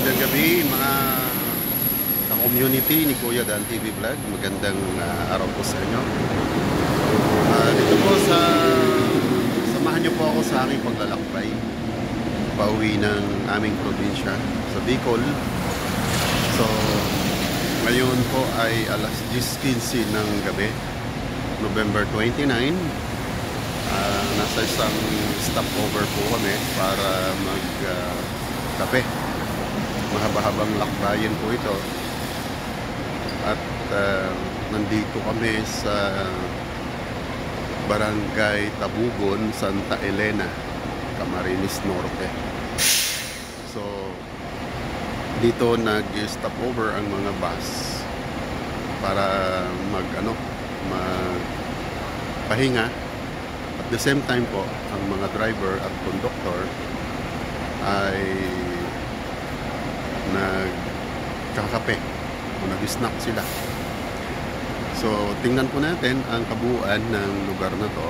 Magandang gabi mga ka-community ni Kuya Dan TV Vlog. Magandang araw po sa inyo. Dito po samahan niyo po ako sa aking paglalakbay pauwi ng aming probinsya sa Bicol. So ngayon po ay alas 10:15 ng gabi, November 29. Nasa isang stopover po kami para kape. Mahaba-habang lakbayin po ito. At nandito kami sa Barangay Tabugon, Santa Elena, Camarines Norte. So dito nag-stop over ang mga bus para magpahinga. At the same time po, ang mga driver at conductor ay nagkakape o nag-snack sila. So tingnan po natin ang kabuuan ng lugar na to.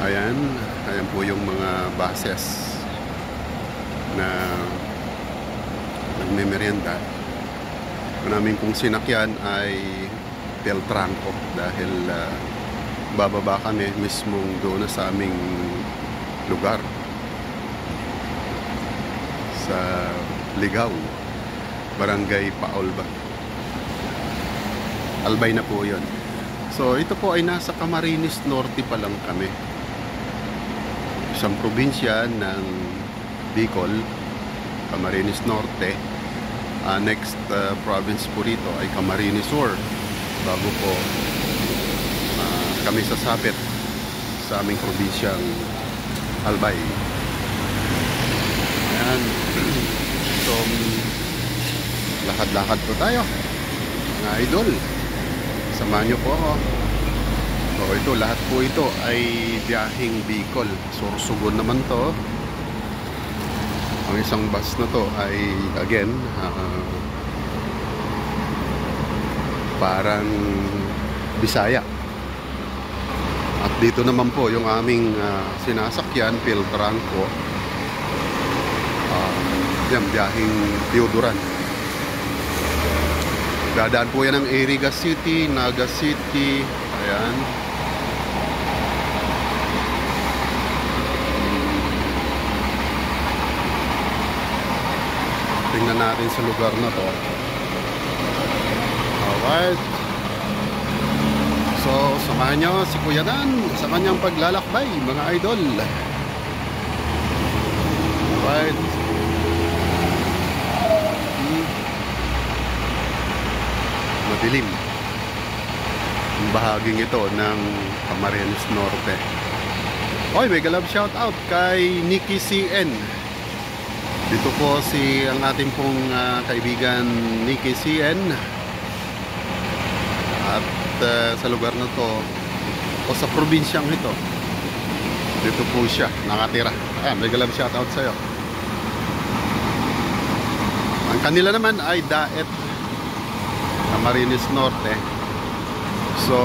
Ayan po yung mga buses na nagme-merienda. Namin kung sinakyan ay Beltranco dahil bababa kami mismong doon sa aming lugar sa Ligaw, Barangay Paolba, Albay na po yun. So ito po ay nasa Camarines Norte pa lang kami, isang probinsya ng Bicol, Camarines Norte. Next province po rito ay Camarines Sur, bago po kami sasapit sa aming probinsyang Albay. Ayan. So lakad-lakad po tayo mga idol, samahan nyo po ako. So ito, lahat po ito ay biyaheng Bicol. Sorsogon naman to. Ang isang bus na to ay again parang Bisaya. At dito naman po yung aming sinasakyan, Beltranco. Yan, biyaheng Teodoran. Dadaan po yan ng Iriga City, Naga City. Ayan. Tingnan natin sa lugar na to. Alright. So, samahan nyo si Kuya Dan sa kanyang paglalakbay, mga idol. Alright. Madilim ang bahaging ito ng Camarines Norte. Oy, mega love shout out kay Nikki CN. Dito po ang ating pong kaibigan Nikki CN. At sa lugar na to o sa probinsyang ito, dito po siya nakatira. Ayan, mega love shout out sa'yo. Ang kanila naman ay Daet, Camarines Norte. So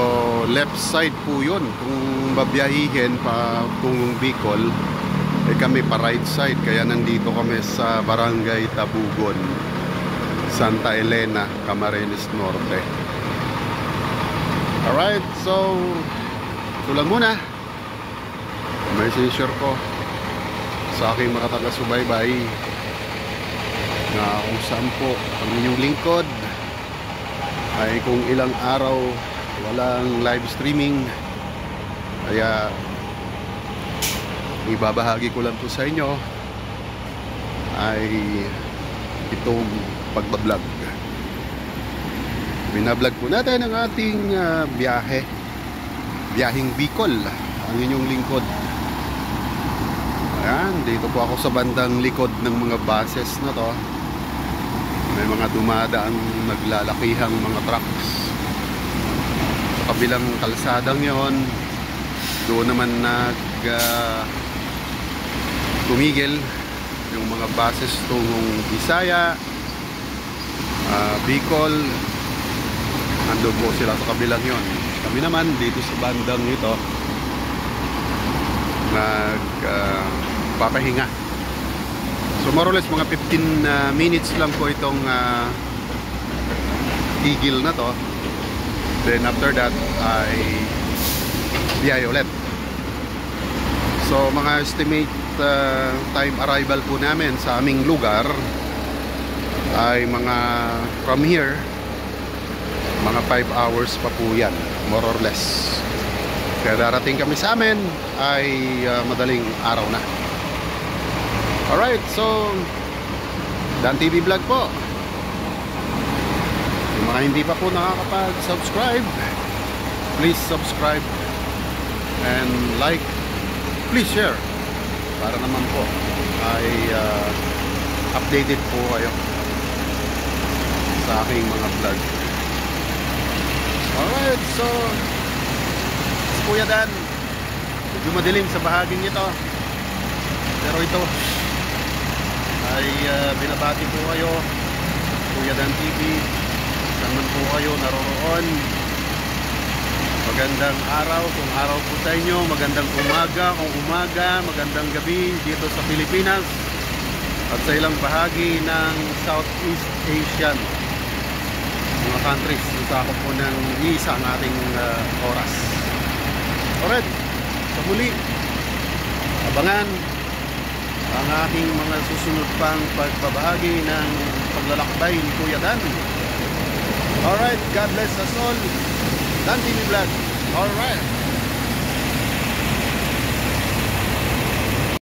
left side po yun kung babiyahihin pa kung Bicol, kami pa right side. Kaya nandito kami sa Barangay Tabugon, Santa Elena, Camarines Norte. Alright, so ito lang muna. May sinishare ko sa aking mga taga-subaybay na kung saan po ang inyong lingkod ay kung ilang araw walang live streaming. Kaya ibabahagi ko lang po sa inyo ay itong pagbablog. Binablog po natin ang ating biyaheng Bicol, ang inyong lingkod. Ayan, dito po ako sa bandang likod ng mga buses na to. May mga dumadaan naglalakihang mga trucks. Sa kabilang kalsadang yon, doon naman tumigil yung mga buses tungong Bisaya, Bicol. Ando po sila sa kabilang yon. Kami naman dito sa bandang ito papahinga So more or less mga 15 minutes lang po itong tigil na to. Then after that ay biyahe ulit. So mga estimate time arrival po namin sa aming lugar ay mga from here mga 5 hours pa po yan, more or less. Kaya darating kami sa amin ay madaling araw na. Alright, so Dan TV Vlog po. Yung mga hindi pa po nakakapag-subscribe, please subscribe and like, please share para naman po ay updated po kayo sa aking mga vlog. Alright, so si Kuya Dan, medyo madilim sa bahaging ito, pero ito ay binabati po kayo, Kuya Dan TV, saan man po kayo naroroon. Magandang araw kung araw po sa inyo, magandang umaga kung umaga, magandang gabi dito sa Pilipinas at sa ilang bahagi ng Southeast Asian mga countries. Sakop po ng isa ang ating oras. Alright, sa muli, abangan ang aking mga susunod pang pagbabahagi ng paglalakbay ni Kuya Dan. Alright, God bless us all. Dan TV Vlog. Alright.